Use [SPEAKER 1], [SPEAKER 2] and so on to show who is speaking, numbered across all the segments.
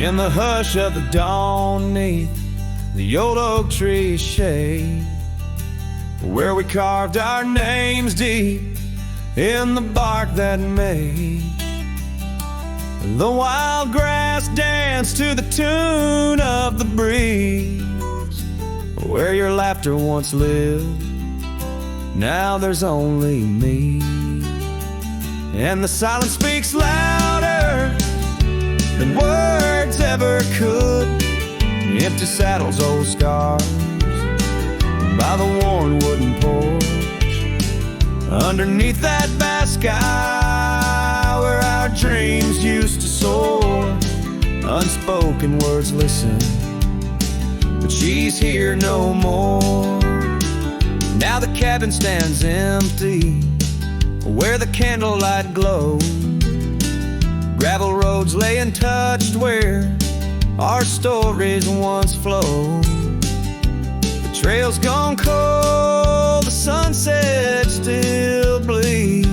[SPEAKER 1] In the hush of the dawn, neath the old oak tree shade, where we carved our names deep in the bark that made the wild grass dance to the tune of the breeze. Where your laughter once lived, now there's only me. And the silence speaks louder than words ever could. Empty saddles, old scars by the worn wooden porch, underneath that vast sky where our dreams used to soar. Unspoken words listen, but she's here no more. Now the cabin stands empty where the candlelight glows. Gravel roads lay untouched where our stories once flowed. The trail's gone cold, the sunset still bleeds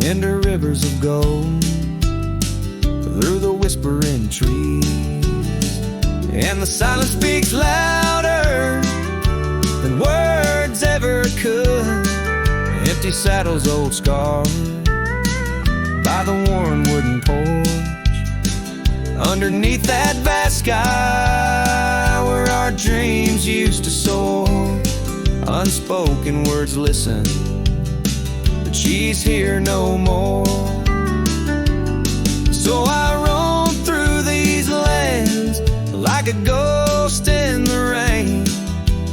[SPEAKER 1] into rivers of gold through the whispering trees. And the silence speaks louder than words ever could. Empty saddles, old scars by the worn wooden porch, underneath that vast sky where our dreams used to soar. Unspoken words listen, but she's here no more. So I roam through these lands like a ghost in the rain,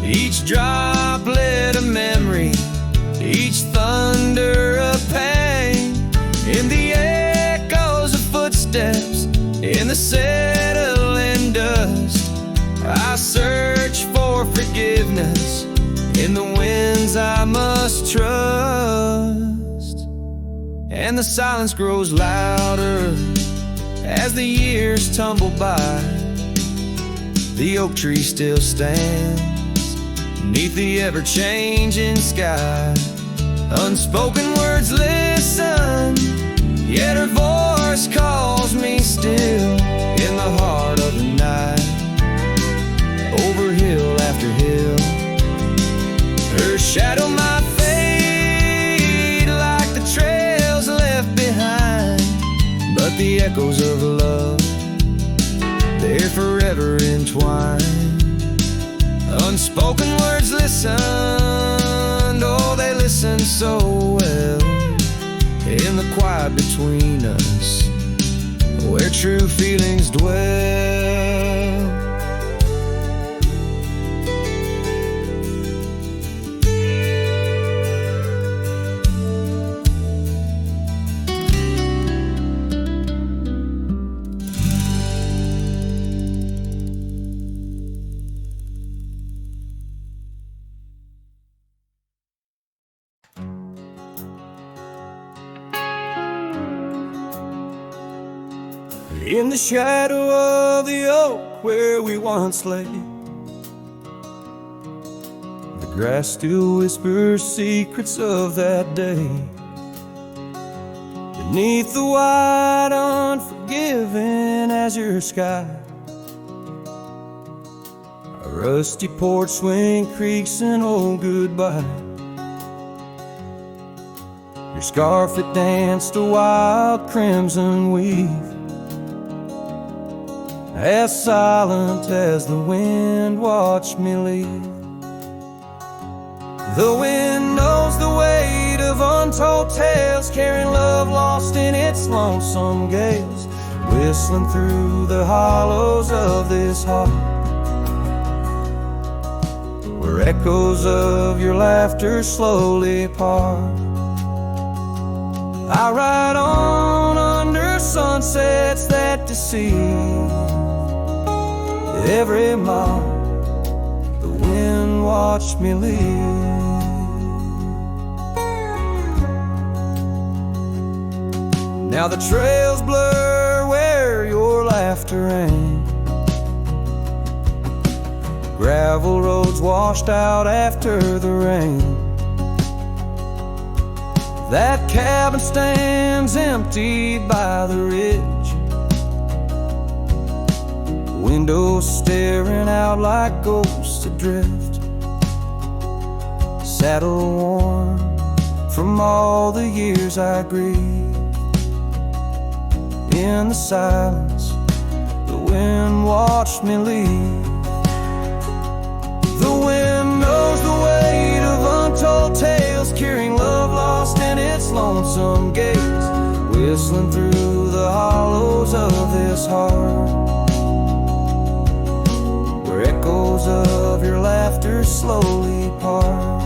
[SPEAKER 1] each droplet a memory, each thunder a pain. In the echoes of footsteps, in the settling dust, I search for forgiveness in the winds I must trust. And the silence grows louder as the years tumble by. The oak tree still stands neath the ever-changing sky. Unspoken words listen, yet her voice calls me still in the heart of the night. Over hill after hill, her shadow might fade like the trails left behind, but the echoes of love, they're forever entwined. Unspoken words listen, oh, they listen so well in the quiet between us, where true feelings dwell. In the shadow of the oak where we once lay, the grass still whispers secrets of that day. Beneath the wide, unforgiving azure sky, a rusty porch swing creaks an old goodbye. Your scarf, it danced a wild crimson weave, as silent as the wind watched me leave. The wind knows the weight of untold tales, carrying love lost in its lonesome gales, whistling through the hollows of this heart, where echoes of your laughter slowly part. I ride on under sunsets that deceive. Every mile the wind watched me leave. Now the trails blur where your laughter rang, gravel roads washed out after the rain. That cabin stands empty by the ridge, windows staring out like ghosts adrift, saddle worn from all the years I grieved. In the silence, the wind watched me leave. The wind knows the weight of untold tales, carrying love lost in its lonesome gaze, whistling through the hollows of this heart, where echoes of your laughter slowly part.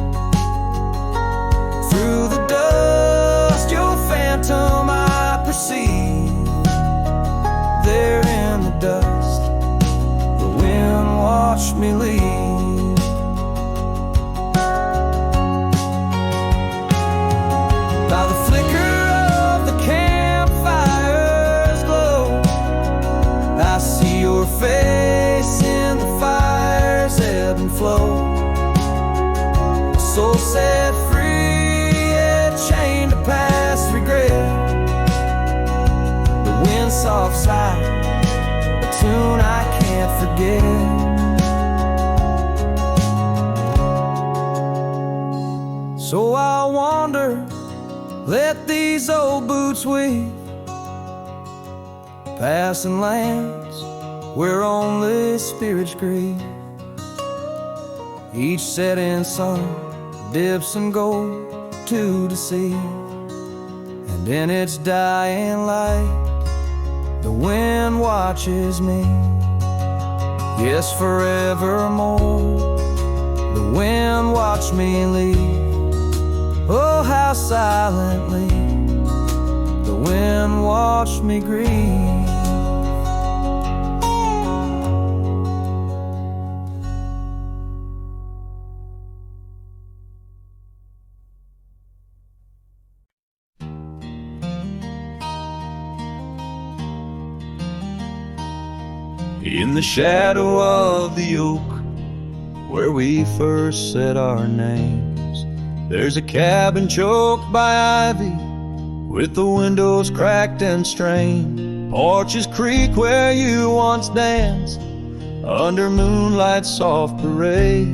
[SPEAKER 1] Through the dust, your phantom I perceive. There in the dust, the wind watched me leave. By the flicker of the campfire's glow, I see your face in the fire's ebb and flow. A soul set free, yet chained to past regret. The wind soft sigh, a tune I can't forget. So I wander, let these old boots weave, passing lands where only spirits grieve. Each setting sun dips in gold to deceive, and in its dying light the wind watches me. Yes, forevermore the wind watched me leave. Oh, how silently the wind watched me grieve. In the shadow of the oak, where we first said our names, there's a cabin choked by ivy, with the windows cracked and strained. Porches creak where you once danced, under moonlight's soft parade,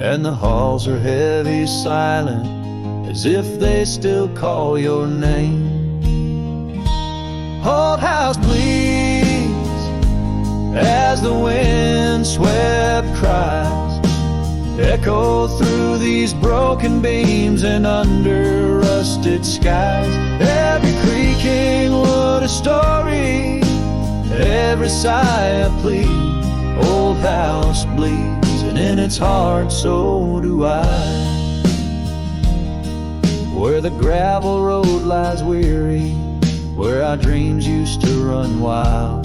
[SPEAKER 1] and the halls are heavy, silent, as if they still call your name. Old house bleeds as the wind swept cries echo through these broken beams and under rusted skies. Every creaking wood a story, every sigh a plea. Old house bleeds, and in its heart so do I. Where the gravel road lies weary, where our dreams used to run wild,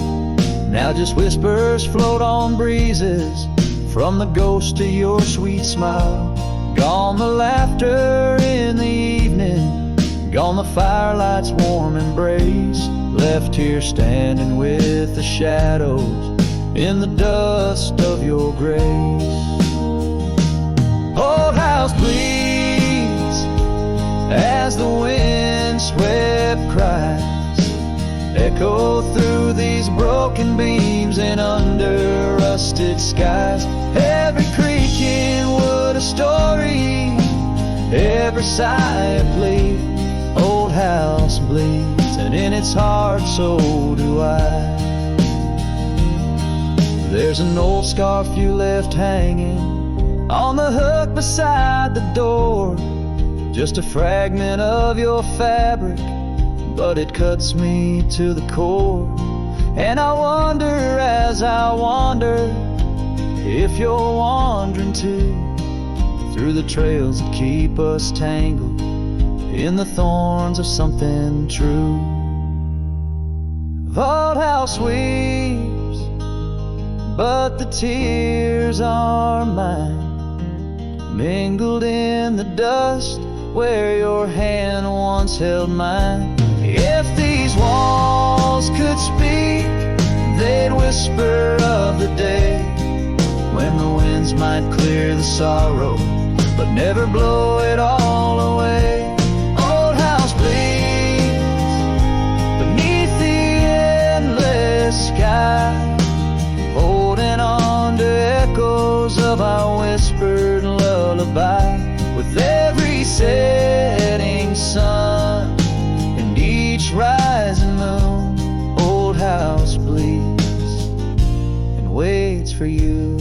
[SPEAKER 1] now just whispers float on breezes from the ghost of your sweet smile. Gone the laughter in the evening, gone the firelight's warm embrace, left here standing with the shadows in the dust of your grace. Old house bleeds as the wind swept cries echo through these broken beams and under rusted skies. Every creaking wood a story, every sigh a plea. Old house bleeds, and in its heart so do I. There's an old scarf you left hanging on the hook beside the door, just a fragment of your fabric, but it cuts me to the core. And I wonder as I wander if you're wandering too, through the trails that keep us tangled in the thorns of something true. Old house weeps, but the tears are mine, mingled in the dust where your hand once held mine. If these walls could speak, they'd whisper of the day when the winds might clear the sorrow, but never blow it all away. Old house bleeds beneath the endless
[SPEAKER 2] whispered lullaby with every setting sun and each rising moon. Old house bleeds and waits for you.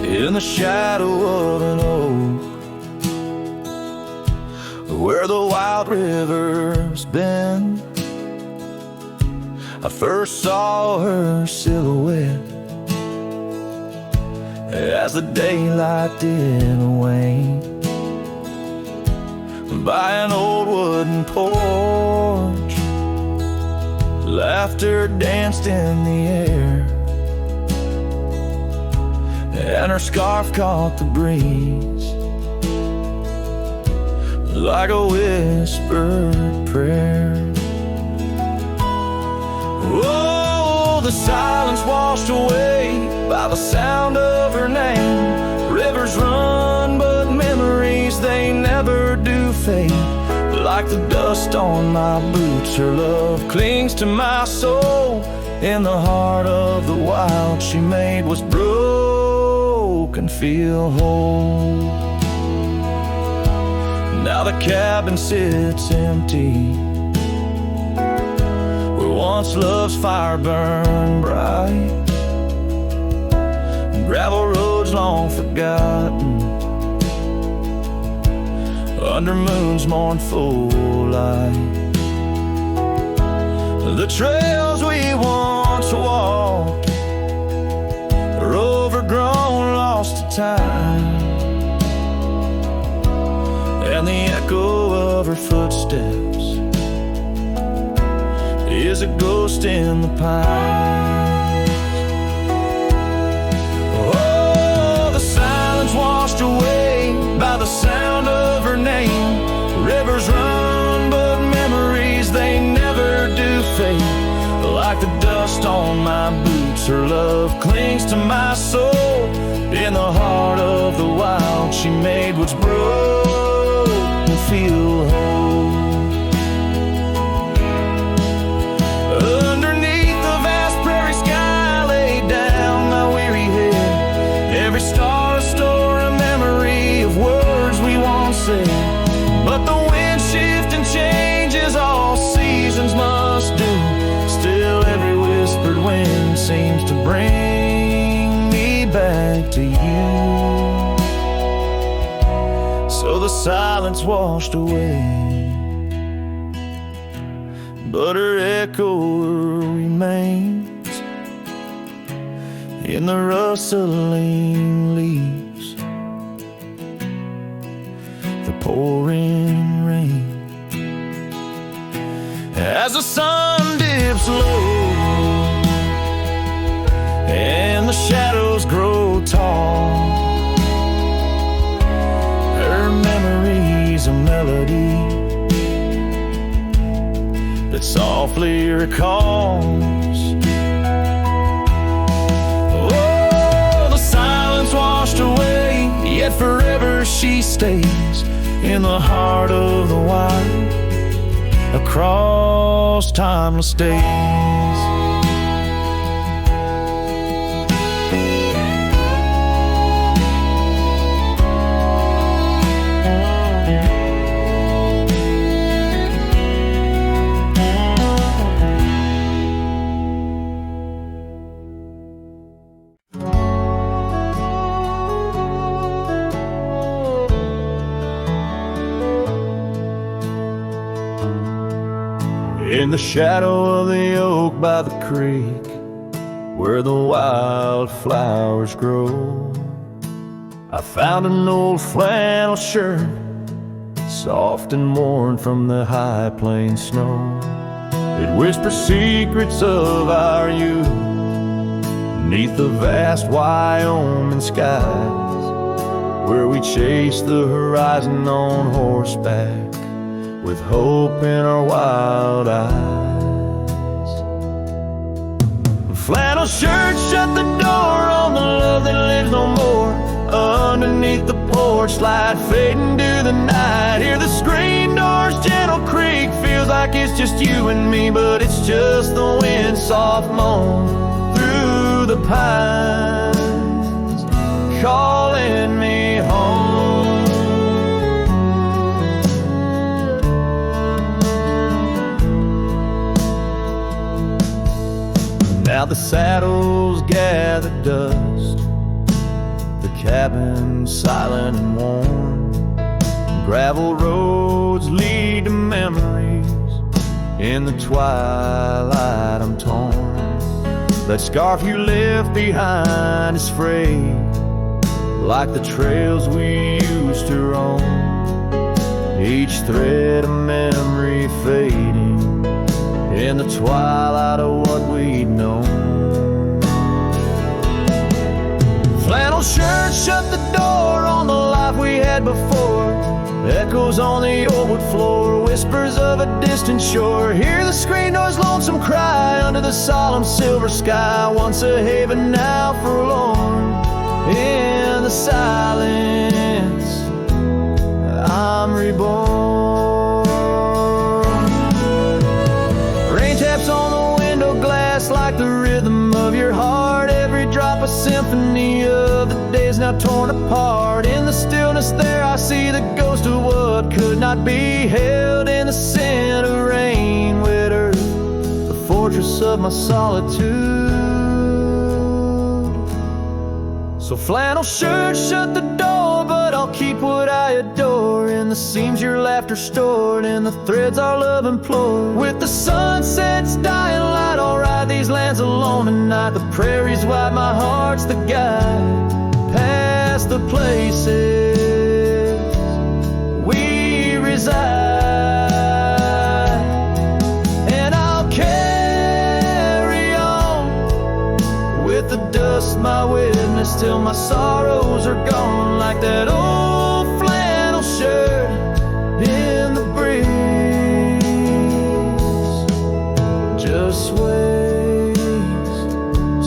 [SPEAKER 1] In the shadow of an oak, where the wild river's been, I first saw her silhouette as the daylight didn't wane. By an old wooden porch, laughter danced in the air, and her scarf caught the breeze like a whispered prayer. Oh, the silence washed away by the sound of her name. Rivers run, but memories, they never do fade. Like the dust on my boots, her love clings to my soul. In the heart of the wild she made was broken, feel whole. Now the cabin sits empty, where once love's fire burned bright. Gravel roads long forgotten, under moon's mournful light. The trails we once walked are overgrown, lost to time, and the echo of her footsteps is a ghost in the pines. Oh, the silence washed away by the sound of her name. Rivers run, but memories, they never do fade. Like the dust on my boots, her love clings to my soul. In the heart of the wild she made what's broken feel whole. Underneath the vast prairie sky laid down my weary head, every star a story, a memory of words we once said. But the wind shifts and changes, all seasons must do. Still every whispered wind seems to bring me back to you. So the silence washed away, but her echo remains in the rustling leaves, the pouring rain. As the sun dips low and the shadows grow tall, her memory's a melody that softly recalls. Oh, the silence washed away, yet forever she stays in the heart of the wild, across timeless days. In the shadow of the oak by the creek, where the wildflowers grow, I found an old flannel shirt, soft and worn from the high plain snow. It whispers secrets of our youth, 'neath the vast Wyoming skies, where we chase the horizon on horseback with hope in our wild eyes. Flannel shirts shut the door on the love that lives no more. Underneath the porch light fading to the night, hear the screen doors gentle creak. Feels like it's just you and me, but it's just the wind soft moan through the pines, calling me home. Now the saddles gather dust, the cabin silent and warm. Gravel roads lead to memories. In the twilight I'm torn. That scarf you left behind is frayed, like the trails we used to roam. Each thread a memory fading in the twilight of what we'd known. Flannel shirts shut the door on the life we had before. Echoes on the old wood floor, whispers of a distant shore. Hear the screen door's lonesome cry under the solemn silver sky. Once a haven, now forlorn. In the silence, I'm reborn. Rain taps on the window glass like the rhythm of your heart. Every drop a symphony of the days now torn apart. In the stillness there I see the ghost of what could not be held. In the scent of rain, wet earth, the fortress of my solitude. So flannel shirts shut the door, but I'll keep what I adore. In the seams your laughter stored, in the threads our love implored. With the sunset's dying light, I'll ride these lands alone tonight. The prairies wide, my heart's the guide, past the places we reside. And I'll carry on with the dust my witness till my sorrows are gone. Like that old flannel shirt in the breeze, just sways,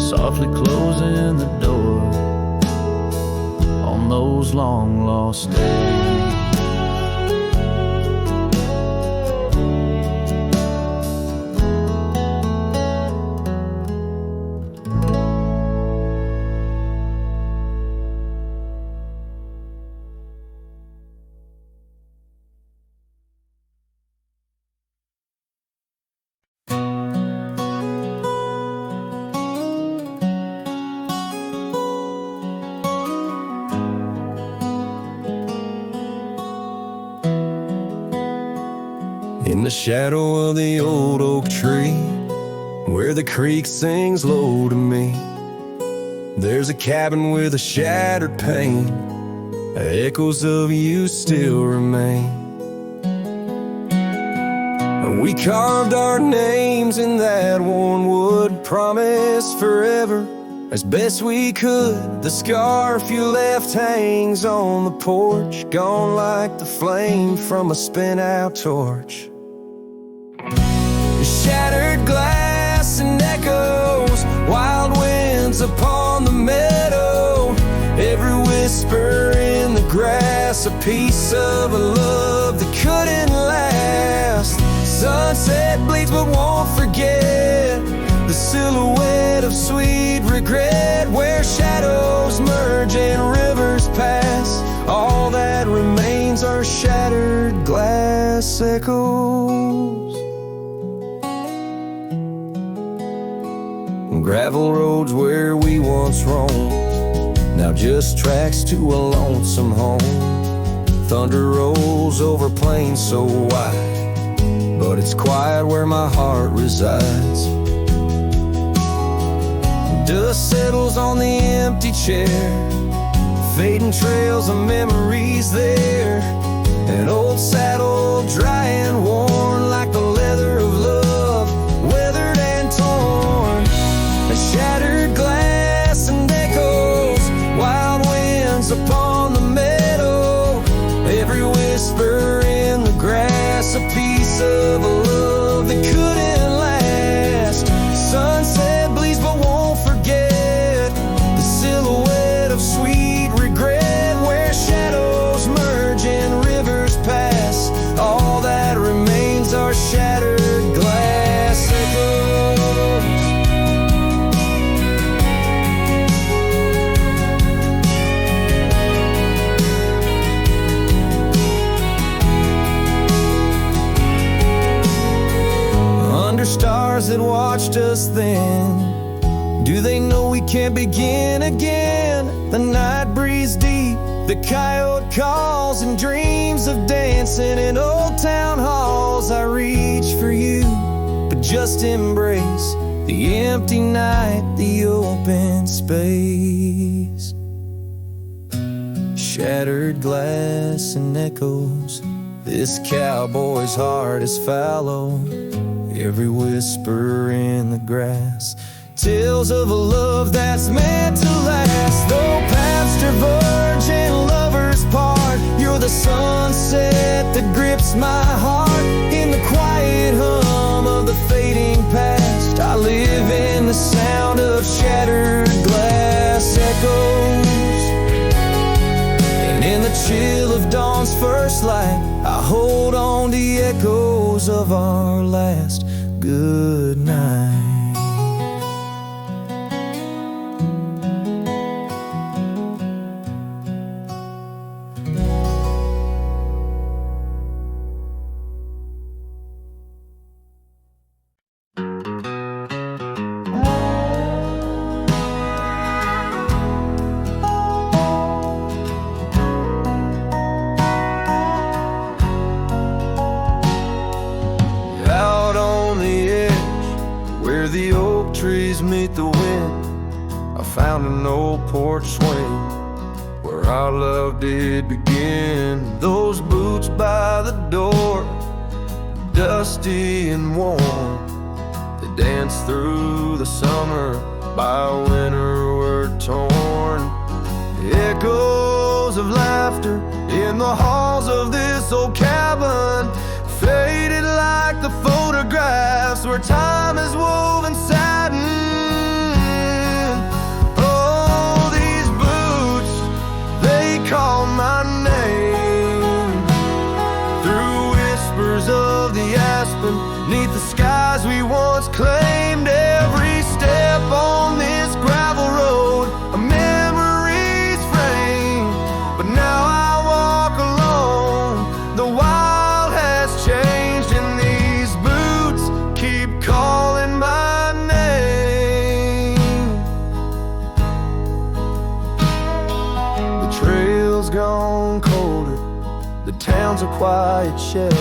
[SPEAKER 1] softly closing the door on those long lost days. In the shadow of the old oak tree, where the creek sings low to me, there's a cabin with a shattered pane. Echoes of you still remain. We carved our names in that worn wood, promised forever as best we could. The scarf you left hangs on the porch, gone like the flame from a spent-out torch. Shattered glass and echoes, wild winds upon the meadow. Every whisper in the grass, a piece of a love that couldn't last. Sunset bleeds but won't forget the silhouette of sweet regret, where shadows merge and rivers pass. All that remains are shattered glass echoes. Gravel roads where we once roamed, now just tracks to a lonesome home. Thunder rolls over plains so wide, but it's quiet where my heart resides. Dust settles on the empty chair, fading trails of memories there. An old saddle dry and worn like the leather of love, weathered and torn. A shattered glass and echoes, wild winds upon the meadow. whisper in the grass, a piece of a love that couldn't last. Sunset bleeds but won't forget the silhouette of sweet regret, where shadows merge and rivers pass. All that remains are shattered glass echoes. Under stars that watched us then, do they know we can't begin again? The night breeze deep, the coyote calls, and dreams of dancing in old town halls. I reach for you, but just embrace the empty night, the open space. Shattered glass and echoes, this cowboy's heart is fallow. Every whisper in the grass, tales of a love that's meant to last. Though paths diverge and lovers part, you're the sunset that grips my heart. In the quiet hum of the fading past, I live in the sound of shattered glass echoes. And in the chill of dawn's first light, I hold on to the echoes of our last good night. Meet the wind, I found an old porch swing where our love did begin. Those boots by the door, dusty and warm, they danced through the summer, by winter were torn. The echoes of laughter in the halls of this old cabin faded like the photographs where time is woven satin. Call my name through whispers of the aspen, neath the skies we once claimed. Every step on this gravel road, a memory's frame, but now I walk alone. The wild has changed and these boots keep calling my name. The trail's gone colder, the town's a quiet shell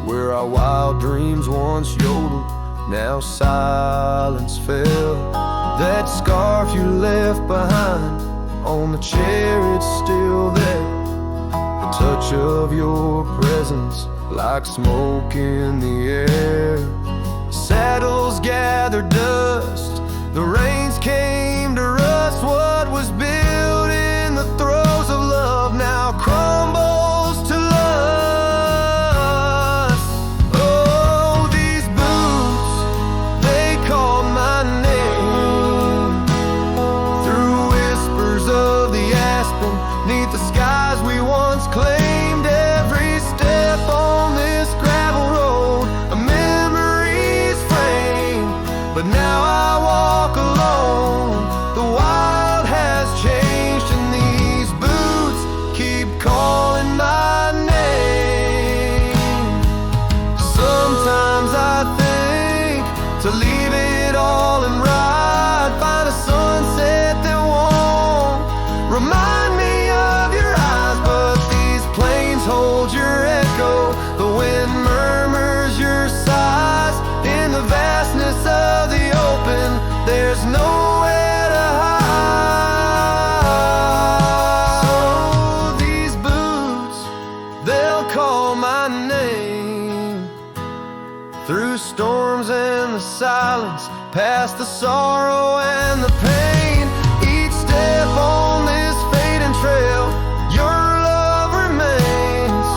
[SPEAKER 1] where our wild dreams once yodeled, now silence fell. That scarf you left behind on the chair, it's still there. The touch of your presence like smoke in the air. Saddles gathered dust, the rains came to rust. What was built in the throes of love now crumbles to lust. Oh, these boots, they call my name through whispers of the aspen, neath the skies we once claimed. Every step on this gravel road, a memory's frame, but now I walk alone. The wild has changed and these boots keep calling my name. Sometimes I think to leave it all and ride, find a sunset that won't remind me of your eyes, but these plains hold your echo. The wind murmurs your sighs in the vastness of the open. There's nowhere to hide. So these boots, they'll call my name through storms and the silence, past the sorrow and the pain. Each step on this fading trail, your love remains.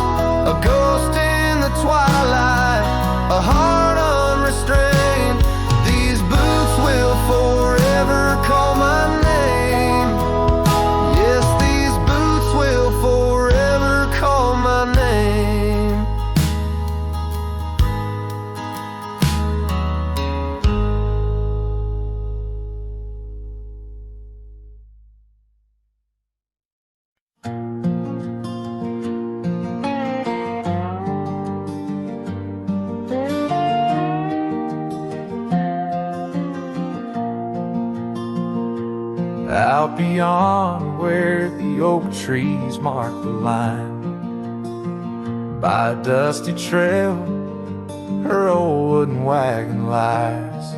[SPEAKER 1] beyond where the oak trees mark the line. By a dusty trail, her old wooden wagon lies.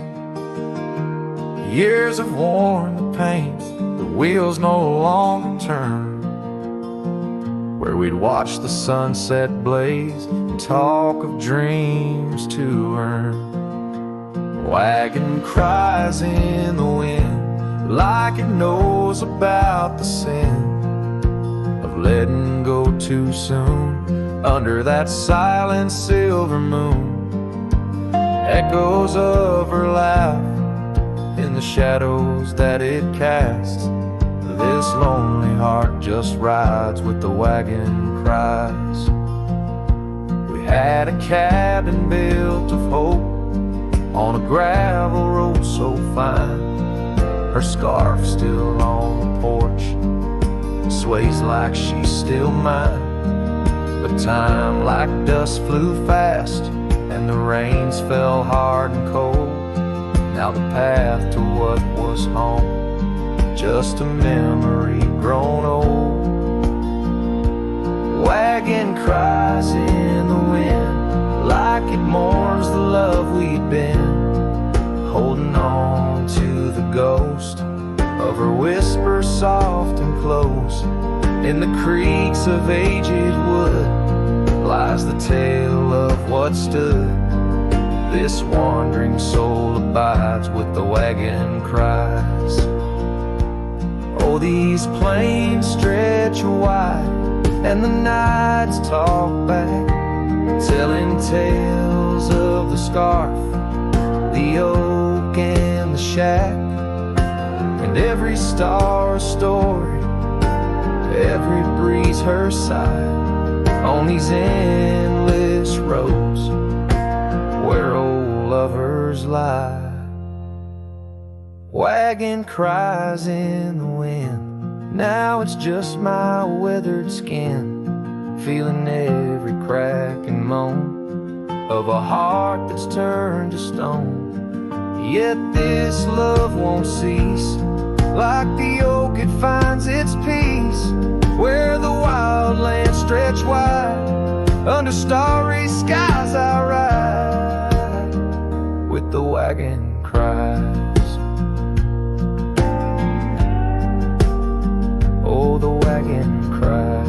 [SPEAKER 1] Years have worn the paint, the wheels no longer turn. Where we'd watch the sunset blaze and talk of dreams to earn. Wagon cries in the wind like it knows about the sin of letting go too soon under that silent silver moon. Echoes of her laugh in the shadows that it casts. This lonely heart just rides with the wagon cries. We had a cabin built of hope on a gravel road so fine. Her scarf still on the porch sways like she's still mine. But time like dust flew fast and the rains fell hard and cold. Now the path to what was home, just a memory grown old. Wagon cries in the wind like it mourns the love we'd been, holding on to the ghost of her whisper soft and close. In the creaks of aged wood lies the tale of what stood. This wandering soul abides with the wagon cries. Oh, these plains stretch wide and the nights talk back, telling tales of the scarf, the oak and the shack, and every star a story, every breeze her side, on these endless roads where old lovers lie. Wagon cries in the wind, now it's just my weathered skin, feeling every crack and moan of a heart that's turned to stone. Yet this love won't cease, like the oak it finds its peace, where the wild lands stretch wide, under starry skies I ride, with the wagon cries. Oh, the wagon cries.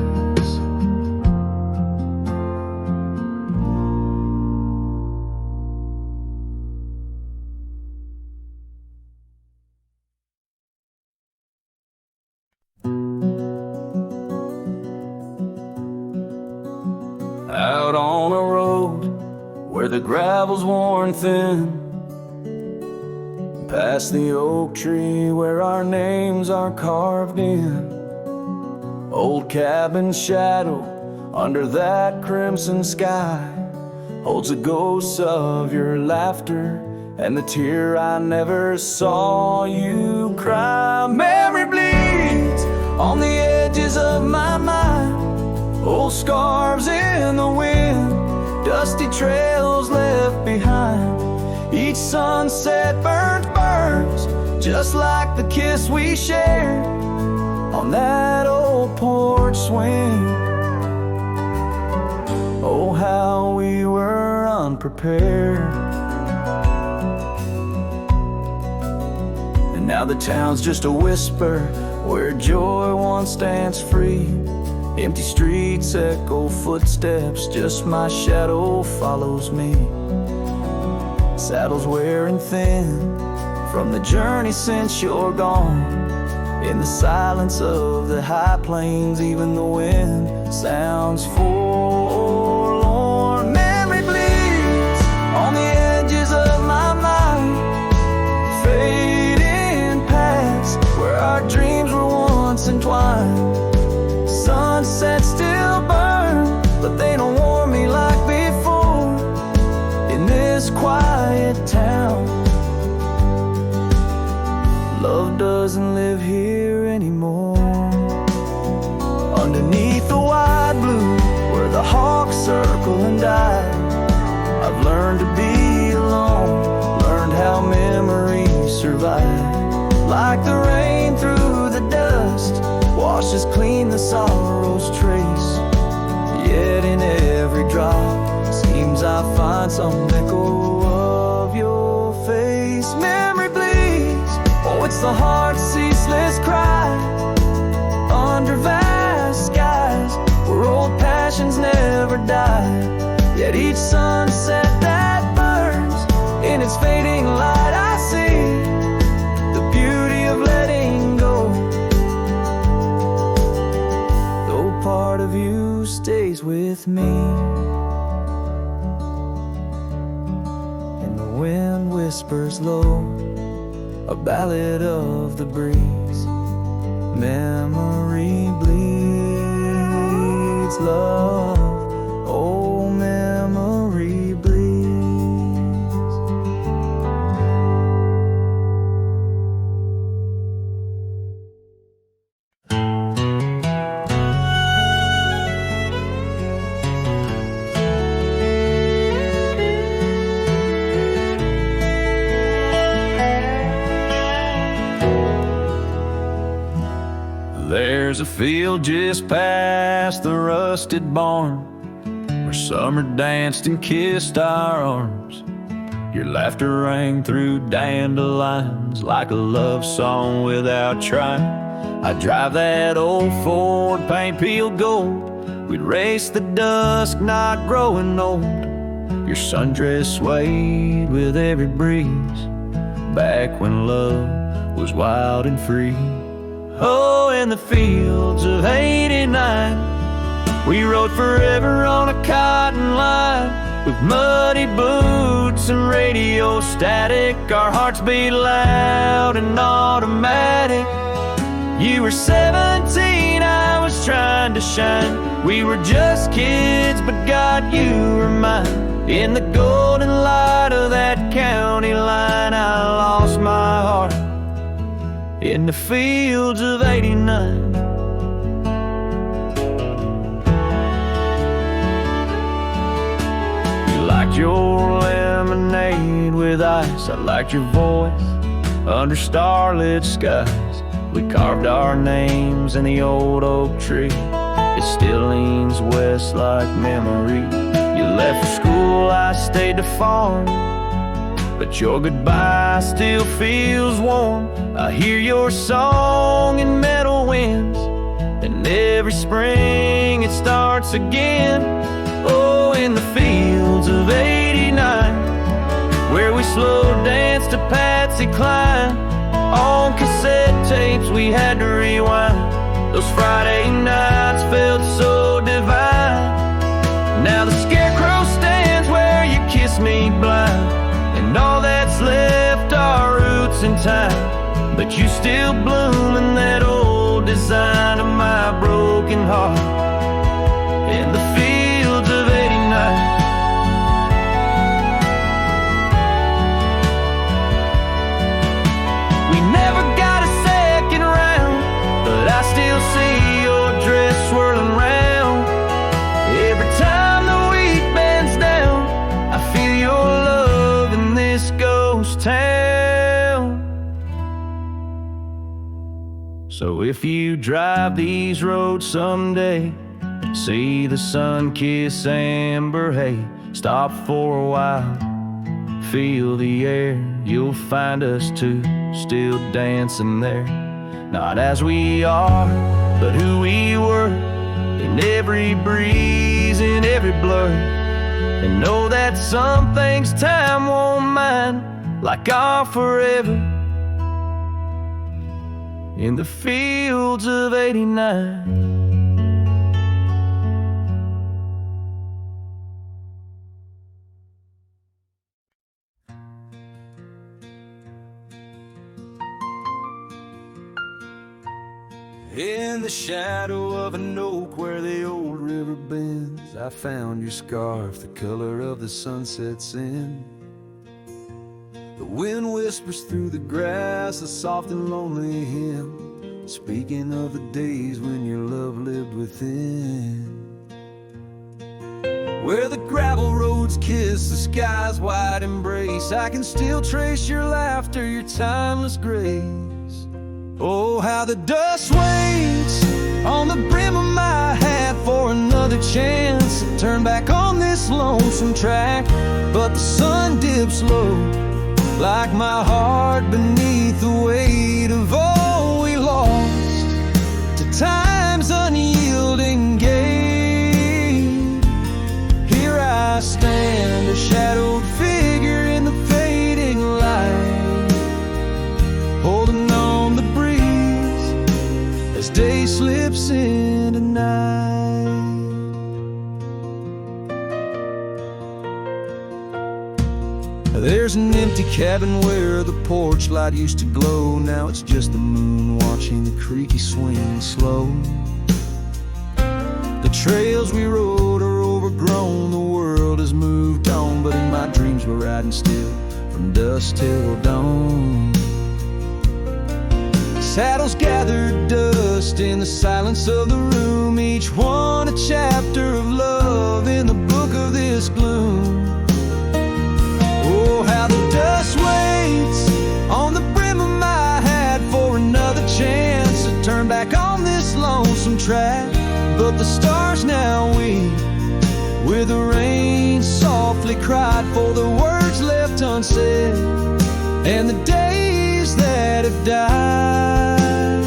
[SPEAKER 1] Out on a road where the gravel's worn thin, past the oak tree where our names are carved in. Old cabin shadow under that crimson sky holds the ghosts of your laughter and the tear I never saw you cry. Memory bleeds on the edges of my mind, old scarves in the wind, dusty trails left behind. Each sunset burns just like the kiss we shared on that old porch swing. Oh, how we were unprepared. And now the town's just a whisper where joy once danced free. Empty streets echo footsteps, just my shadow follows me. Saddles wearing thin from the journey since you're gone. In the silence of the high plains, even the wind sounds forlorn. Memory bleeds on the edges of my mind, fading past where our dreams were once entwined. Sunsets still burn, but they don't warm me like before. In this quiet town, love doesn't live here anymore. Underneath the wide blue, where the hawks circle and die, I've learned to be alone, learned how memories survive. Like the rain through the dark, dust washes clean the sorrow's trace. Yet in every drop seems I find some echo of your face. Memory bleeds, oh it's the heart's ceaseless cry under vast skies where old passions never die. Yet each sunset that burns in its fading light, I see the beauty of letting go. Though part of you stays with me, and the wind whispers low a ballad of the breeze. Memory bleeds love, oh memory bleeds. There's a field just past the rusted barn where summer danced and kissed our arms. Your laughter rang through dandelions like a love song without trying. I'd drive that old Ford, paint peeled gold. We'd race the dusk, not growing old. Your sundress swayed with every breeze, back when love was wild and free. Oh, in the fields of '89, we rode forever on a cotton line with muddy boots and radio static. Our hearts beat loud and automatic. You were 17, I was trying to shine. We were just kids, but God, you were mine. In the golden light of that county line, I lost my heart in the fields of '89. You liked your lemonade with ice, I liked your voice under starlit skies. We carved our names in the old oak tree, it still leans west like memory. You left for school, I stayed to farm, but your goodbye still feels warm. I hear your song in meadow winds, and every spring it starts again. Oh, in the fields of '89, where we slow danced to Patsy Cline. On cassette tapes we had to rewind. Those Friday nights felt so divine. Now the scarecrow stands where you kiss me blind, and all that's left are roots in time. But you still bloom in that old design of my broken heart in the fields of '89. We never got a second round, but I still see your dress swirling round. Every time the wheat bends down, I feel your love in this ghost town. So if you drive these roads someday, see the sun kiss amber hay, stop for a while, feel the air. You'll find us two still dancing there, not as we are, but who we were, in every breeze, in every blur. And know that some things time won't mind, like our forever in the fields of '89. In the shadow of an oak where the old river bends, I found your scarf, the color of the sunset's in. The wind whispers through the grass, a soft and lonely hymn, speaking of the days when your love lived within. Where the gravel roads kiss the sky's wide embrace, I can still trace your laughter, your timeless grace. Oh, how the dust waits on the brim of my hat for another chance to turn back on this lonesome track. But the sun dips low, like my heart beneath the weight of all we lost to time's unyielding gate. Here I stand, a shadowed figure in the fading light, holding on the breeze as day slips into night. There's an empty cabin where the porch light used to glow. Now it's just the moon watching the creaky swing slow. The trails we rode are overgrown, the world has moved on, but in my dreams we're riding still from dusk till dawn. Saddles gathered dust in the silence of the room, each one a chapter of love in the book of this gloom. Oh, how the dust waits on the brim of my hat for another chance to turn back on this lonesome track. But the stars now weep where the rain softly cried for the words left unsaid and the days that have died.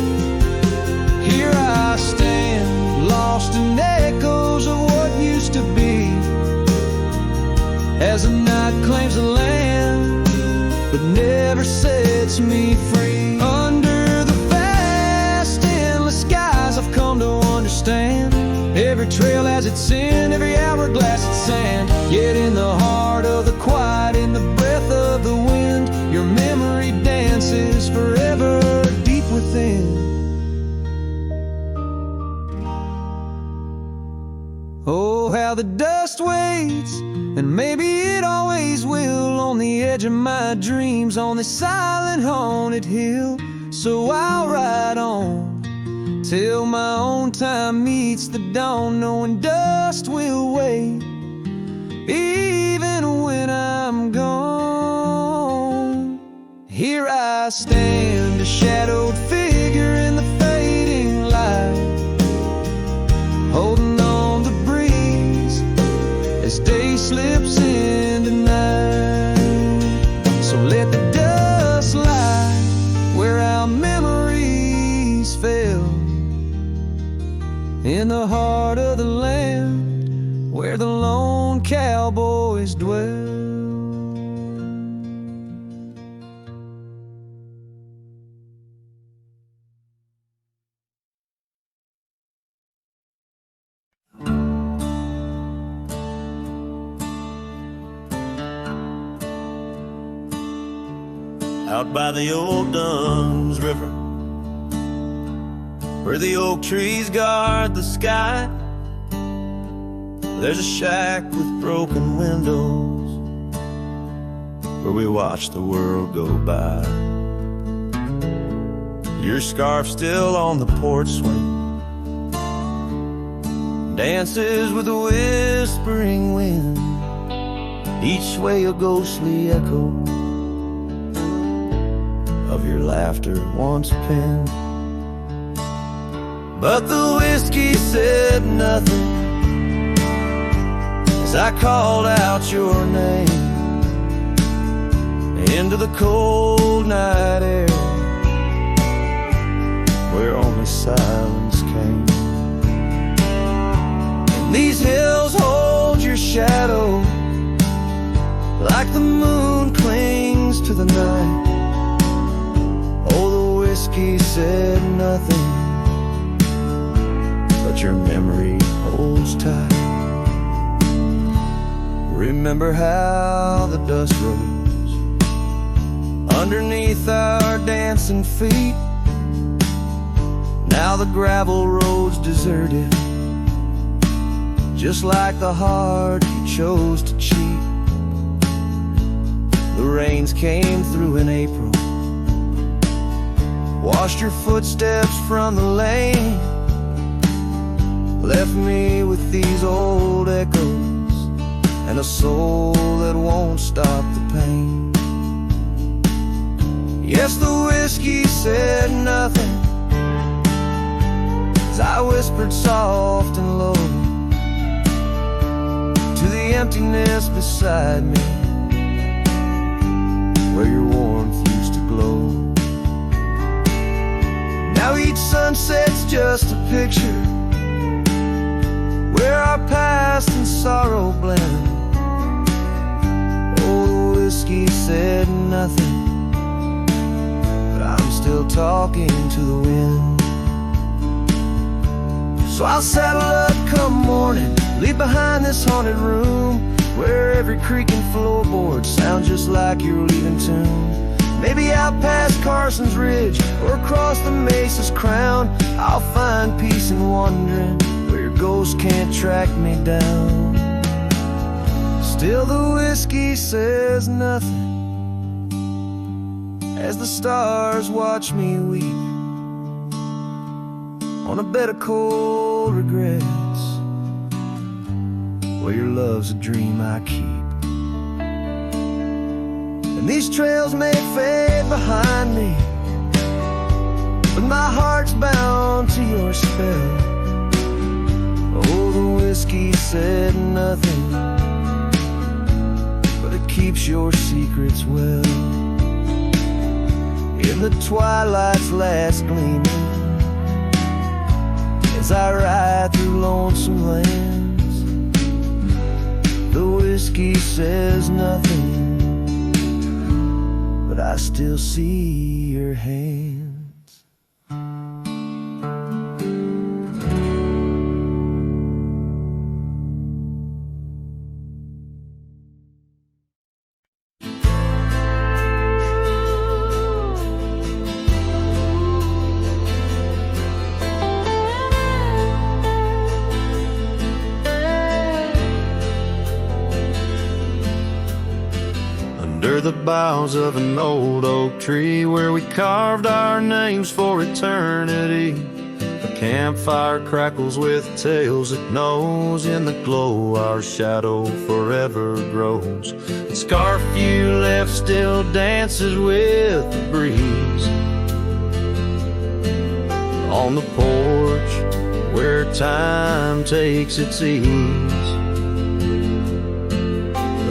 [SPEAKER 1] Here I stand, lost in echoes of what used to be, as the night claims the land, but never sets me free. Under the vast, endless skies I've come to understand, every trail has its sin, every hourglass its sand. Yet in the heart of the quiet, in the breath of the wind, your memory dances forever deep within. Oh, how the dust waits, and maybe it always will, on the edge of my dreams, on this silent haunted hill. So I'll ride on till my own time meets the dawn, knowing dust will wait even when I'm gone. Here I stand, a shadowed figure in the fading light, holding on the breeze as day slips into night. So let the dust lie where our memories fell, in the heart of the land where the lone cowboys dwell.
[SPEAKER 3] Out by the old Duns River, where the oak trees guard the sky, there's a shack with broken windows where we watch the world go by. Your scarf still on the porch swing, dances with the whispering wind, each way a ghostly echo of your laughter once penned. But the whiskey said nothing as I called out your name into the cold night air where only silence came. And these hills hold your shadow like the moon clings to the night. Oh, the whiskey said nothing, but your memory holds tight. Remember how the dust rose underneath our dancing feet. Now the gravel road's deserted, just like the heart you chose to cheat. The rains came through in April, washed your footsteps from the lane, left me with these old echoes and a soul that won't stop the pain. Yes, the whiskey said nothing as I whispered soft and low to the emptiness beside me, where your warmth used to glow. Now each sunset's just a picture where our past and sorrow blend. Oh, the whiskey said nothing, but I'm still talking to the wind. So I'll saddle up come morning, leave behind this haunted room where every creaking floorboard sounds just like you're leaving tune. Maybe out past Carson's Ridge or across the Mesa's crown, I'll find peace in wandering where your ghost can't track me down. Still the whiskey says nothing as the stars watch me weep on a bed of cold regrets where your love's a dream I keep. And these trails may fade behind me, but my heart's bound to your spell. Oh, the whiskey said nothing, but it keeps your secrets well. In the twilight's last gleaming, as I ride through lonesome lands, the whiskey says nothing, but I still see your hands.
[SPEAKER 1] Under the boughs of an old oak tree where we carved our names for eternity, a campfire crackles with tales it knows. In the glow our shadow forever grows. The scarf you left still dances with the breeze on the porch where time takes its ease.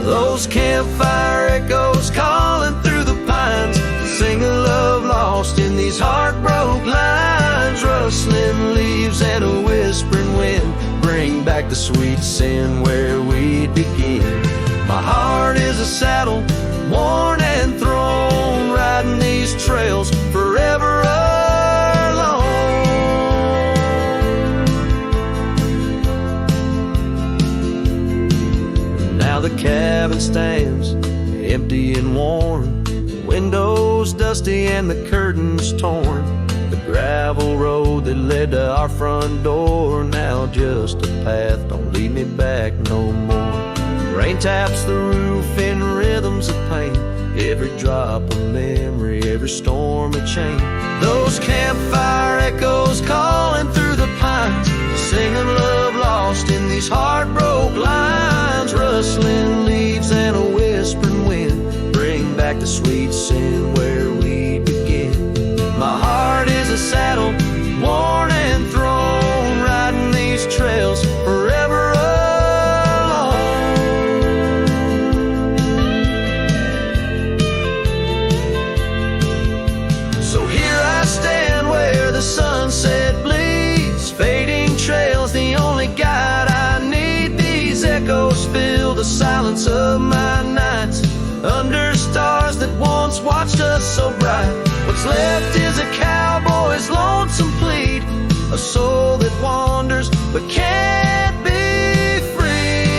[SPEAKER 1] Those campfire echoes calling through the pines sing a love lost in these heartbroken lines. Rustling leaves and a whispering wind bring back the sweet sin where we begin. My heart is a saddle, worn and thrown, riding these trails forever alone. Now the cabin stands empty and worn, windows dusty and the curtains torn. The gravel road that led to our front door, now just a path, don't lead me back no more. Rain taps the roof in rhythms of pain, every drop of memory, every storm a chain. Those campfire echoes calling through the pines, singing love lost in these heartbroken lines. Rustling leaves and a whispering wind bring back the sweet sin where we begin. My heart is a saddle, worn and thrown, riding these trails forever alone. So here I stand where the sunset bleeds, fading trails the only guide I need. These echoes fill the silence of my nights, under stars that once watched us so bright. What's left is a cowboy's lonesome plead, a soul that wanders but can't be free.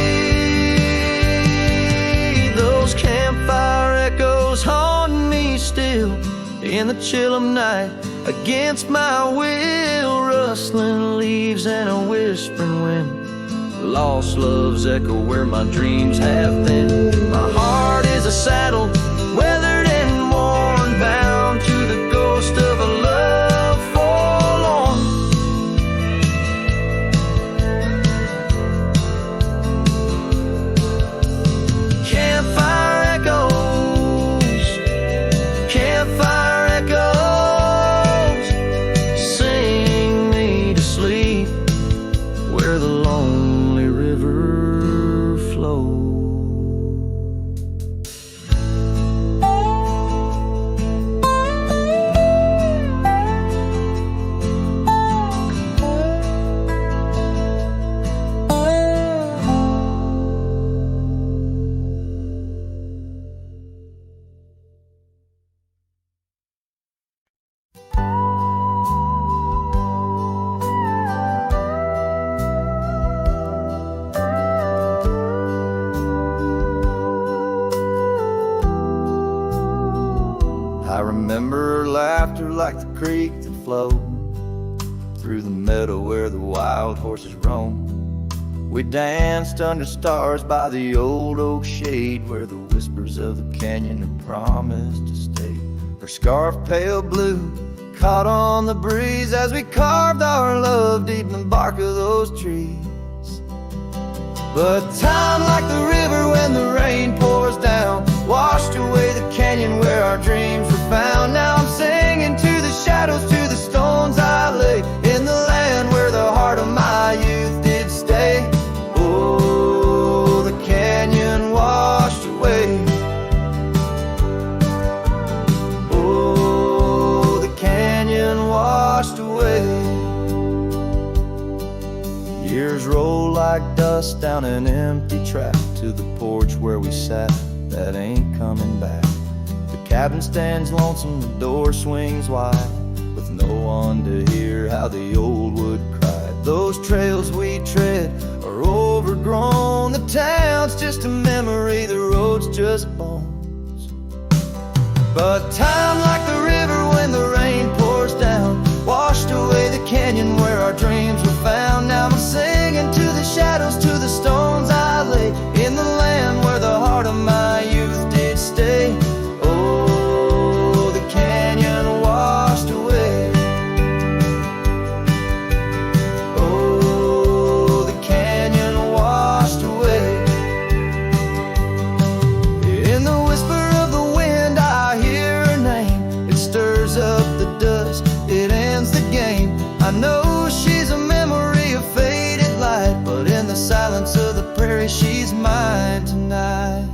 [SPEAKER 1] Those campfire echoes haunt me still in the chill of night, against my will. Rustling leaves and a whispering wind, lost love's echo where my dreams have been. My heart is a saddle, weathered and worn, bound to the ghost of a love forlorn. Campfire echoes, campfire
[SPEAKER 2] where the lonely river flows.
[SPEAKER 3] I remember her laughter like the creek that flowed through the meadow where the wild horses roam. We danced under stars by the old oak shade where the whispers of the canyon had promised to stay. Her scarf pale blue caught on the breeze as we carved our love deep in the bark of those trees. But time, like the river when the rain pours down, washed away the canyon where our dreams were found. Now I'm singing to the shadows, to the stones I lay, in the land where the heart of my youth did stay. Oh, the canyon washed away. Oh, the canyon washed away. Years roll like dust down an empty track to the porch where we sat, that ain't coming back. The cabin stands lonesome, the door swings wide, with no one to hear how the old wood cried. Those trails we tread are overgrown, the town's just a memory, the road's just bones. But time, like the river when the rain pours down, washed away the canyon where our dreams were found. Now I'm singing to the shadows, to the stones I lay, in the land where the heart of my youth did stay. Oh, the canyon washed away. Oh, the canyon washed away. In the whisper of the wind I hear her name. It stirs up the dust, it ends the game. I know she's a memory of faded light, but in the silence of the prairie she's mine tonight.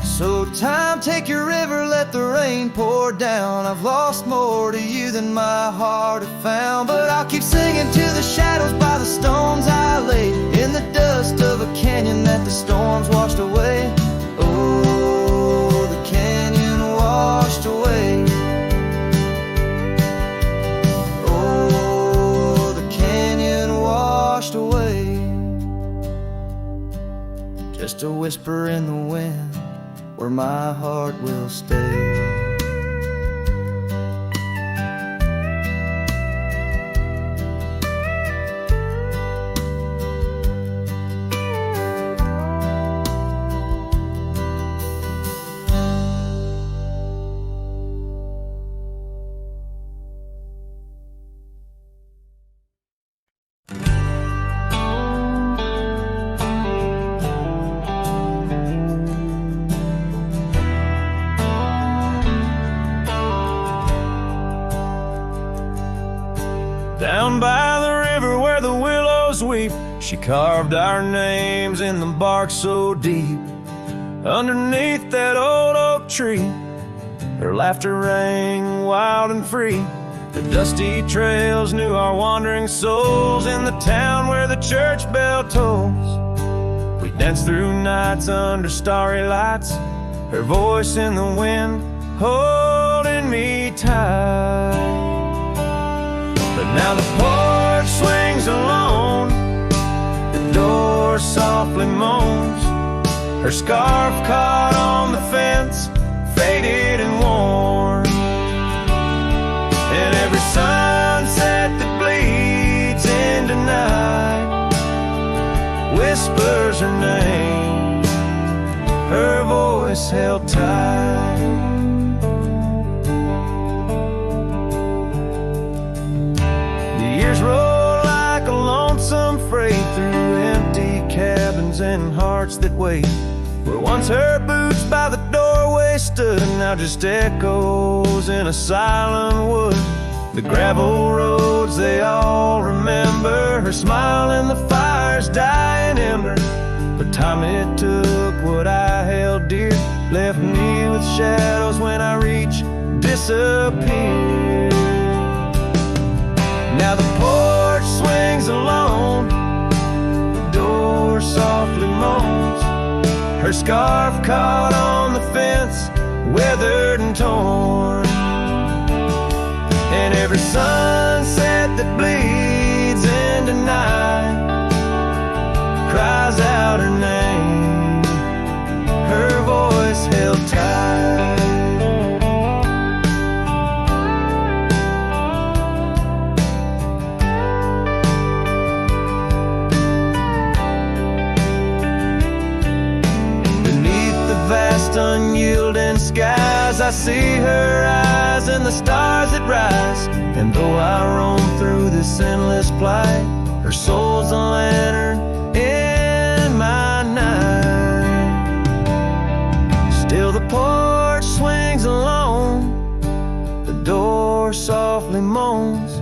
[SPEAKER 3] So time, take your river, let the rain pour down. I've lost more to you than my heart had found, but I'll keep singing to the shadows by the stones I laid, in the dust of a canyon that the storms washed away. Oh, the canyon washed away. Oh, the canyon washed away. Just a whisper in the wind where my heart will stay.
[SPEAKER 1] Down by the river where the willows weep, she carved our names in the bark so deep. Underneath that old oak tree, her laughter rang wild and free. The dusty trails knew our wandering souls in the town where the church bell tolls. We danced through nights under starry lights, her voice in the wind holding me tight. But now the porch swings alone, the door softly moans, her scarf caught on the fence, faded and worn. And every sunset that bleeds into night whispers her name, her voice held tight. Roll like a lonesome freight through empty cabins and hearts that wait, where once her boots by the doorway stood, now just echoes in a silent wood.
[SPEAKER 3] The gravel roads they all remember, her smile and the fire's dying ember. But time it took what I held dear, left me with shadows when I reach disappear. Now the porch swings alone, the door softly moans, her scarf caught on the fence, weathered and torn. And every sunset that bleeds into night cries out her name, her voice held tight. Beneath the vast unyielding skies, I see her eyes and the stars that rise. And though I roam through this endless plight, her soul's a lantern in my night. Still the porch swings alone, the door softly moans,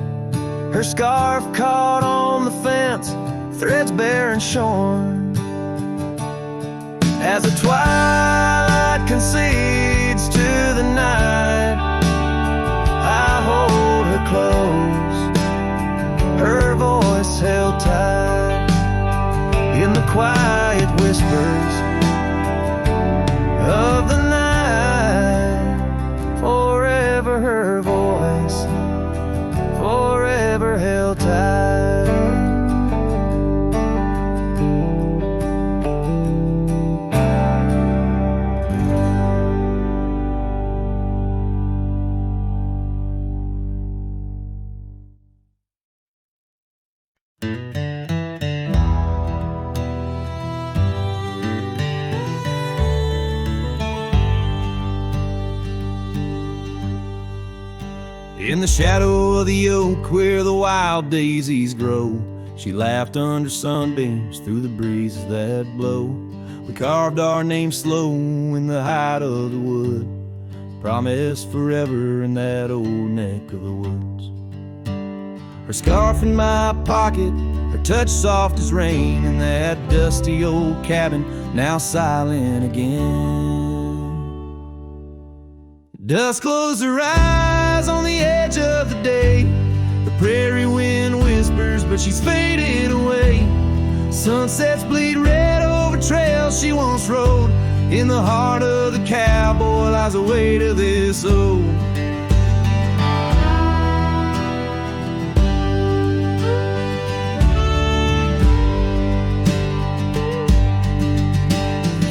[SPEAKER 3] her scarf caught on the fence, threads bare and shorn. As the twilight concedes to the night, I hold her close, her voice held tight in the quiet whispers of the night. Forever her voice, forever held tight. In the shadow of the oak where the wild daisies grow, she laughed under sunbeams through the breezes that blow. We carved our names slow in the height of the wood, promised forever in that old neck of the woods. Her scarf in my pocket, her touch soft as rain, in that dusty old cabin now silent again. Dusk closed her eyes on the edge of the day, the prairie wind whispers but she's faded away. Sunsets bleed red over trails she once rode, in the heart of the cowboy lies the weight of this old.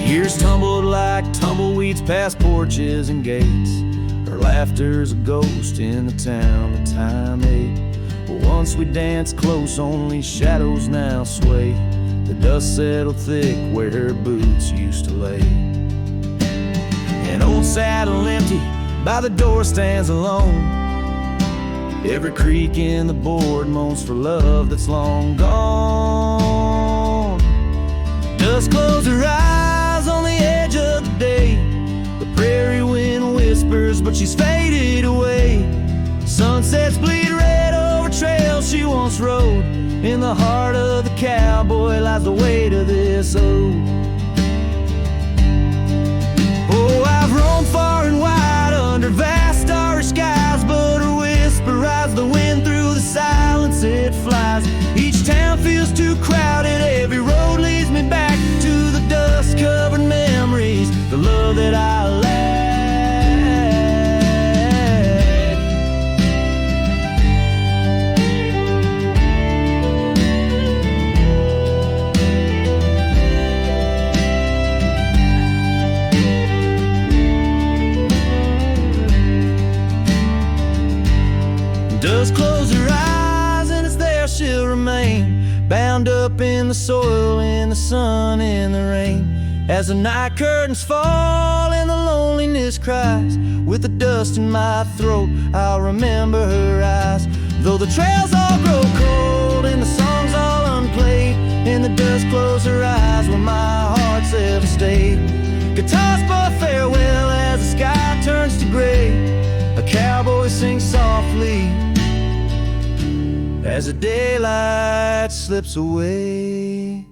[SPEAKER 3] Years tumbled like tumbleweeds past porches and gates, her laughter's a ghost in the town that time ate. But once we danced close, only shadows now sway, the dust settled thick where her boots used to lay. An old saddle empty by the door stands alone, every creak in the board moans for love that's long gone. Dust closed her eyes on the edge of the day, the prairie wind whispers but she's faded away. Sunsets bleed red over trails she once rode, in the heart of the cowboy lies the weight of this ode. Oh, I've roamed far and wide under vast starry skies, but her whisper rides the wind through the silence it flies. Each town feels too crowded, every road leads me back to the dust-covered memories, the love that I lack. Dust close her eyes and it's there she'll remain, bound up in the soil, in the sun, in the rain. As the night curtains fall and the loneliness cries, with the dust in my throat I'll remember her eyes. Though the trails all grow cold and the songs all unplayed, and the dust close her eyes where my heart's ever stayed. Guitars for farewell as the sky turns to gray, a cowboy sings softly as the daylight slips away.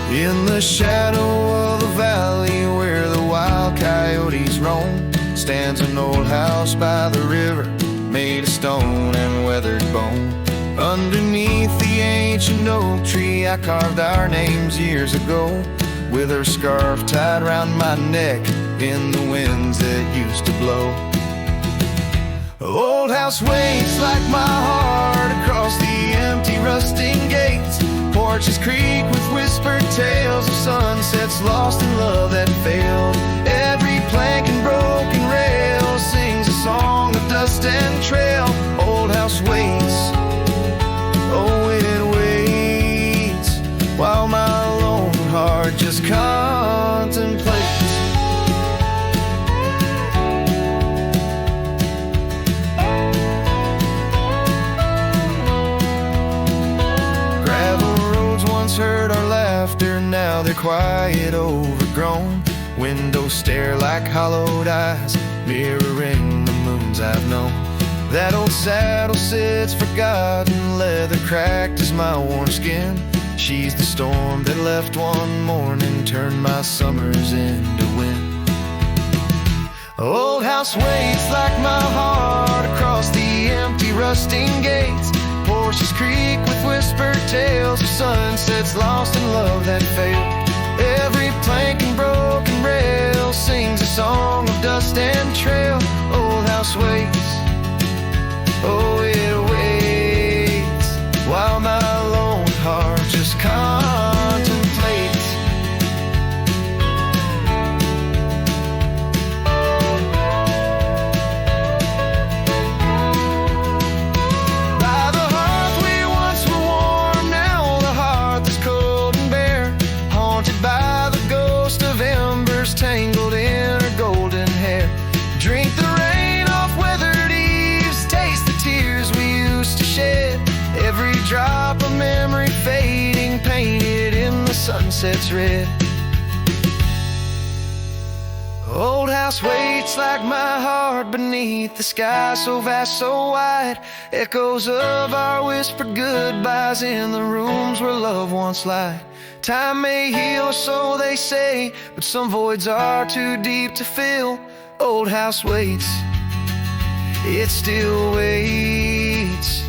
[SPEAKER 3] In the shadow of the valley where the wild coyotes roam stands an old house by the river, made of stone and weathered bone. Underneath the ancient oak tree I carved our names years ago, with her scarf tied round my neck in the winds that used to blow. Old house waits like my heart across the empty rusting gates. Porches creak with whispered tales of sunsets lost in love that failed. Every plank and broken rail sings a song of dust and trail. Old house waits, oh it waits, while my lone heart just contemplates. Heard our laughter, now they're quiet, overgrown. Windows stare like hollowed eyes, mirroring the moons I've known. That old saddle sits forgotten, leather cracked as my worn skin. She's the storm that left one morning, turned my summers into wind. Old house waits like my heart across the empty rusting gates. Porches creak with whispered tales of sunsets lost in love that failed. Every plank and broken rail sings a song of dust and trail. Old house waits, oh it waits, while my lone heart just contemplates. Tangled in her golden hair, drink the rain off weathered eaves, taste the tears we used to shed. Every drop of memory fading, painted in the sunset's red. Old house waits like my heart beneath the sky so vast, so wide. Echoes of our whispered goodbyes in the rooms where love once lied. Time may heal, so they say, but some voids are too deep to fill. Old house waits, it still waits,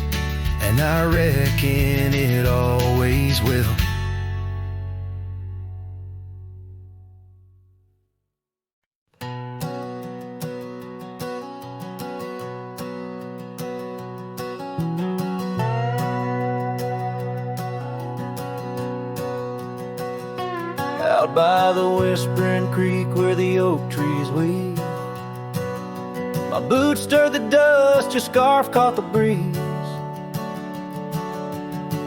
[SPEAKER 3] and I reckon it always will. Out by the whispering creek where the oak trees weep, my boots stirred the dust, your scarf caught the breeze.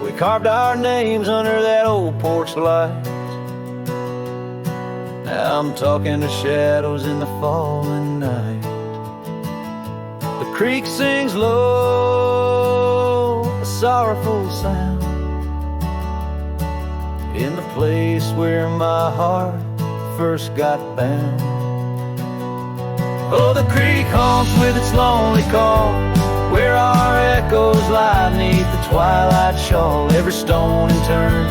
[SPEAKER 3] We carved our names under that old porch light. Now I'm talking to shadows in the falling night. The creek sings low, a sorrowful sound, in the place where my heart first got bound. Oh, the creek haunts with its lonely call, where our echoes lie neath the twilight shawl. Every stone and turn,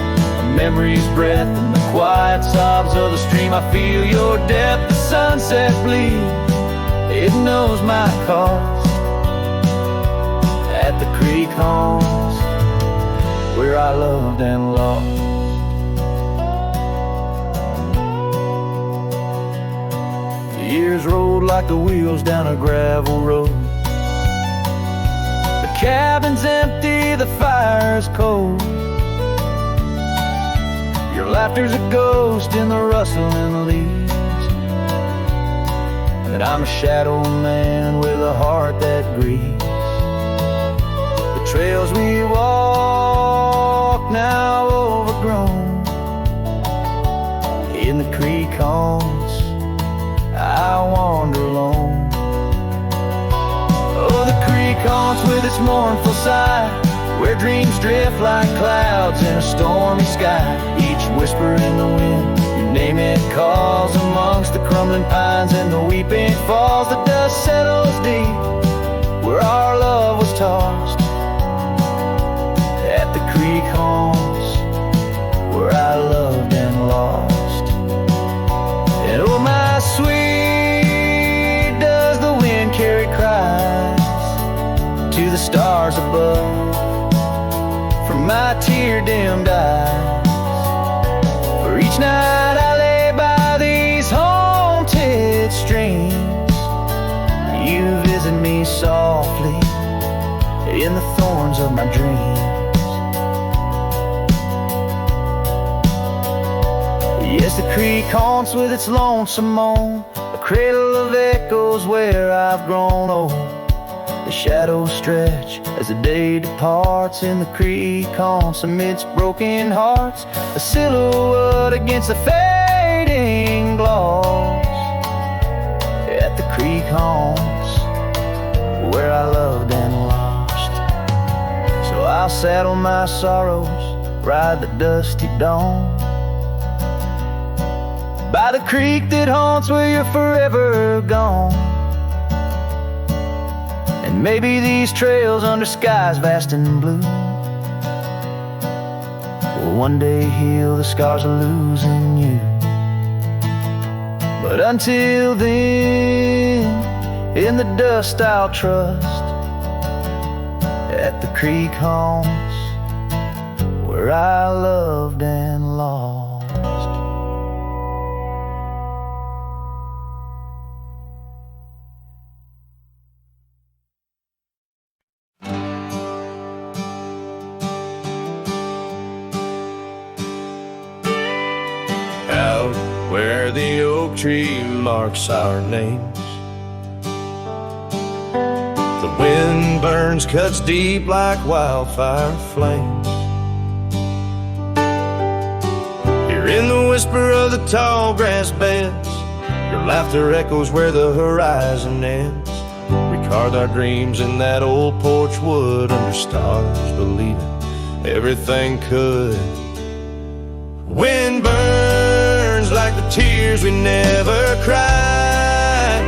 [SPEAKER 3] a memory's breath, and the quiet sobs of the stream. I feel your depth, the sunset bleed, it knows my cost. At the creek haunts, where I loved and lost. Years rolled like the wheels down a gravel road. The cabin's empty, the fire's cold. Your laughter's a ghost in the rustling leaves, and I'm a shadow man with a heart that grieves. The trails we walk now overgrown, In the creek haunts, I wander alone. Oh, the creek haunts with its mournful sigh, where dreams drift like clouds in a stormy sky. Each whisper in the wind, you name it, calls amongst the crumbling pines and the weeping falls. The dust settles deep where our love was tossed. At the creek haunts, where I loved and lost. And oh, my sweet, does the wind carry cries to the stars above from my tear-dimmed eyes? For each night I lay by these haunted streams, you visit me softly in the thorns of my dreams. Yes, the creek haunts with its lonesome moan, a cradle of echoes where I've grown old. The shadows stretch as the day departs in the creek haunts amidst broken hearts, a silhouette against the fading gloss. At the creek haunts, where I loved and lost. So I'll saddle my sorrows, ride the dusty dawn, by the creek that haunts where you're forever gone. And maybe these trails under skies vast and blue will one day heal the scars of losing you. But until then, in the dust I'll trust. At the creek haunts, where I loved and lost.
[SPEAKER 1] Where the oak tree marks our names, the wind burns, cuts deep like wildfire flames. Here in the whisper of the tall grass beds, your laughter echoes where the horizon ends. We carved our dreams in that old porch wood under stars, believing everything could. Wind burns like the tears we never cried,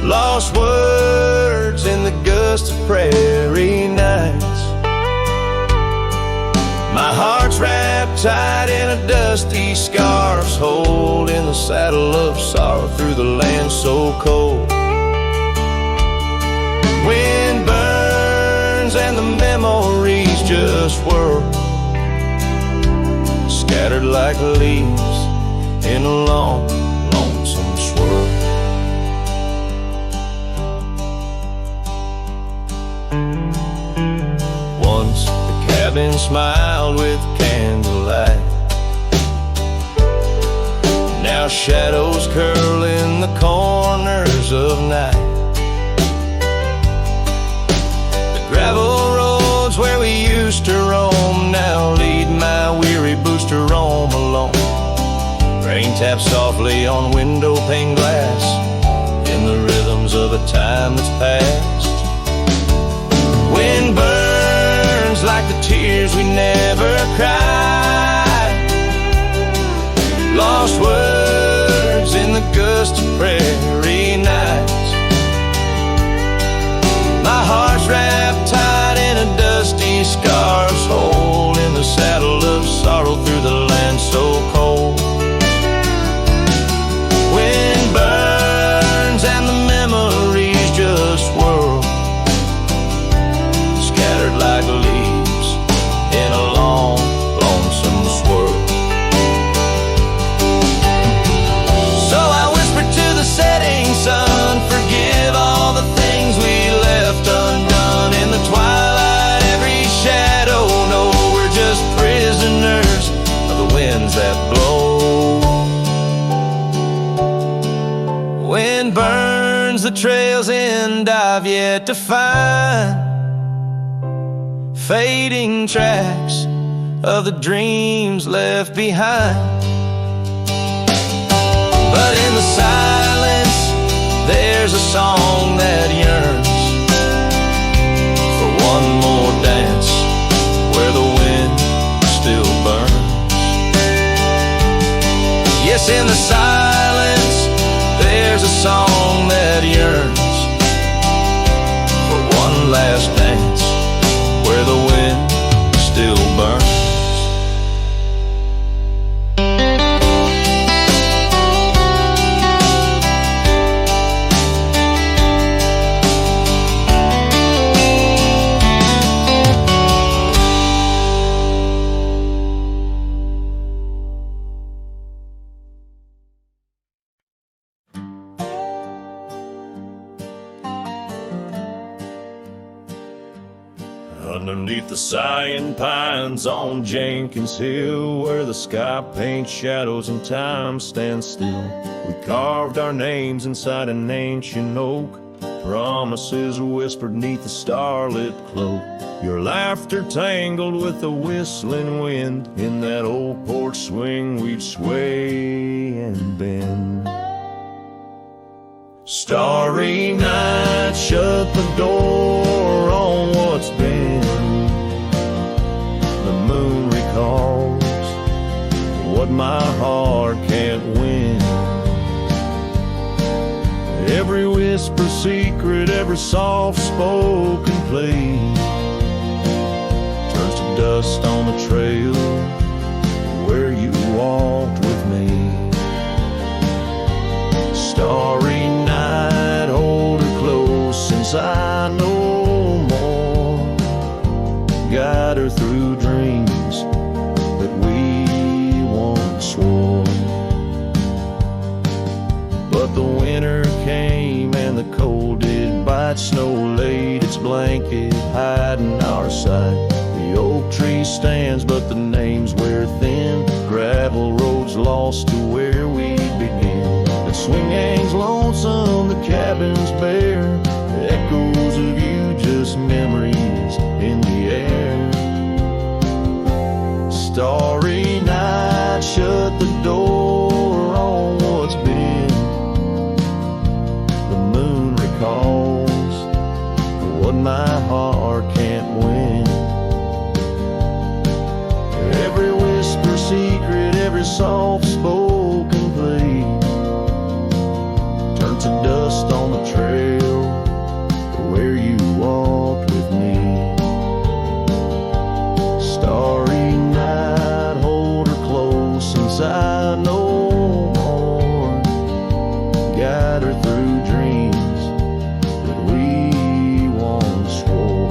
[SPEAKER 1] lost words in the gust of prairie nights. My heart's wrapped tight in a dusty scarf's hold, in the saddle of sorrow through the land so cold. Wind burns and the memories just whirl, scattered like leaves in a long, lonesome swirl. Once the cabin smiled with candlelight, now shadows curl in the corners of night. The gravel roads where we used to roam now lead my weary boots to roam alone. Rain taps softly on window pane glass in the rhythms of a time that's past. Wind burns like the tears we never cried, lost words in the gust of prairie nights. My heart's wrapped tight in a dusty scarf's hole, in the saddle of sorrow through the land so cold. Wind burns and the memories just whirl, scattered like leaves in a long, lonesome swirl. So I whisper to the setting sun, forgive all the things we left undone in the twilight. Every shadow, no, we're just prisoners of the winds that blow. Wind burns the trails and I've yet to find fading tracks of the dreams left behind.
[SPEAKER 3] song that yearns for one more dance where the wind still burns. Yes, in the silence there's a song that yearns for one last dance where the wind still burns.
[SPEAKER 1] Underneath the sighing pines on Jenkins Hill, where the sky paints shadows and time stands still, we carved our names inside an ancient oak. Promises whispered neath the starlit cloak. Your laughter tangled with the whistling wind. In that old porch swing we'd sway and bend. Starry night, shut the door on what's been. The moon recalls what my heart can't win. Every whisper secret, every soft-spoken plea turns to dust on the trail where you walked with me. Starry night, hold her close since I know more. Guide her through dreams that we once swore. But the winter came and the cold did bite. Snow laid its blanket, hiding our sight. The oak tree stands, but the names wear thin. Gravel roads lost to where we begin. The swing hangs lonesome, the cabin's bare. Echoes of you, just memories in the air. Starry night, shut the door on what's been. The moon recalls what my heart can't win. Every whisper secret, every soft-spoken plea turn to dust on the trail where you walked with me. Starry night, hold her close since I know more. Guide her through dreams that we once swore.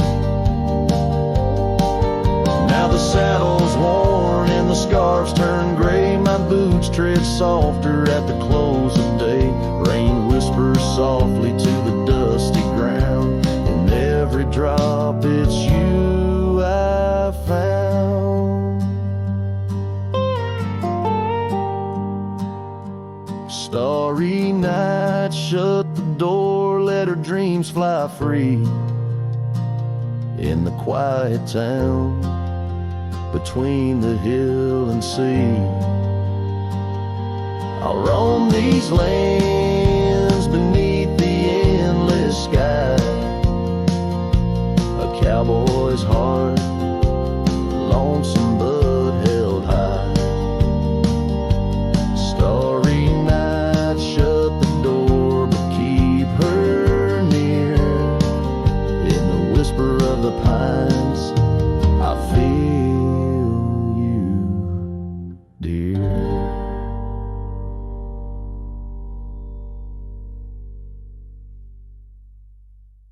[SPEAKER 1] Now the saddle's worn and the scarves turn gray. My boots tread softer at the close of day. Rain whispers softly to the dusty ground. In every drop it's you I found. Starry night, shut the door, let her dreams fly free. In the quiet town between the hill and sea, I'll roam these lands beneath the endless sky. A cowboy's heart, lonesome but held high. Starry night, shut the door, but keep her near. In the whisper of the pine,